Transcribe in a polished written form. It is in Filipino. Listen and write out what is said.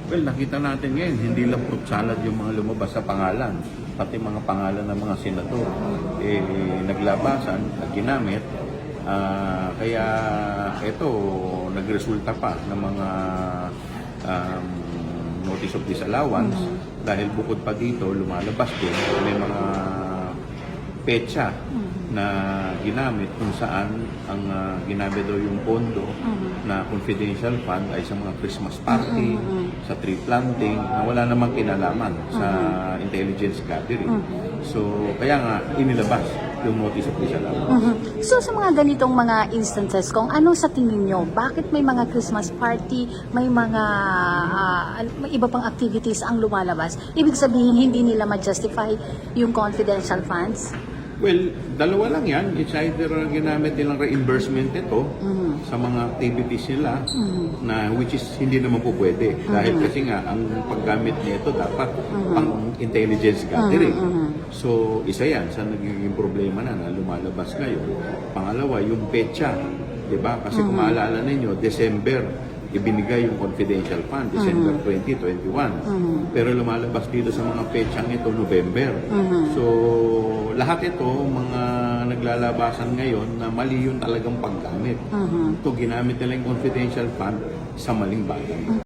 Well, nakita natin ngayon, hindi lang fruit salad yung mga lumabas sa pangalan. Pati mga pangalan ng mga senador. Naglabasan, ginamit. Kaya ito, nagresulta pa ng mga notice of disallowance. Dahil bukod pa dito, lumalabas din. May mga petsa na ginamit kung saan ang ginamit daw yung pondo na confidential fund ay sa mga Christmas party, sa tree planting, na wala namang kinalaman sa intelligence gathering. So, kaya nga, inilabas yung notice of disallowance. So sa mga ganitong mga instances, kung ano sa tingin nyo, bakit may mga Christmas party, may mga may iba pang activities ang lumalabas? Ibig sabihin, hindi nila ma-justify yung confidential funds? Well, dalawa lang yan. It's either ginamit nilang reimbursement ito sa mga activities nila na which is hindi naman po pwede. Dahil kasi nga, ang paggamit nito dapat pang intelligence gathering. So, isa yan sa nagiging problema na lumalabas ngayon. Pangalawa, yung petsa. Diba? Kasi kung maalala ninyo, December, ibinigay yung confidential fund, December 2021. Pero lumalabas dito sa mga petsang ito, November. So, lahat ito, mga naglalabasan ngayon na mali yung talagang paggamit. Ito, ginamit nila yung confidential fund sa maling bagay.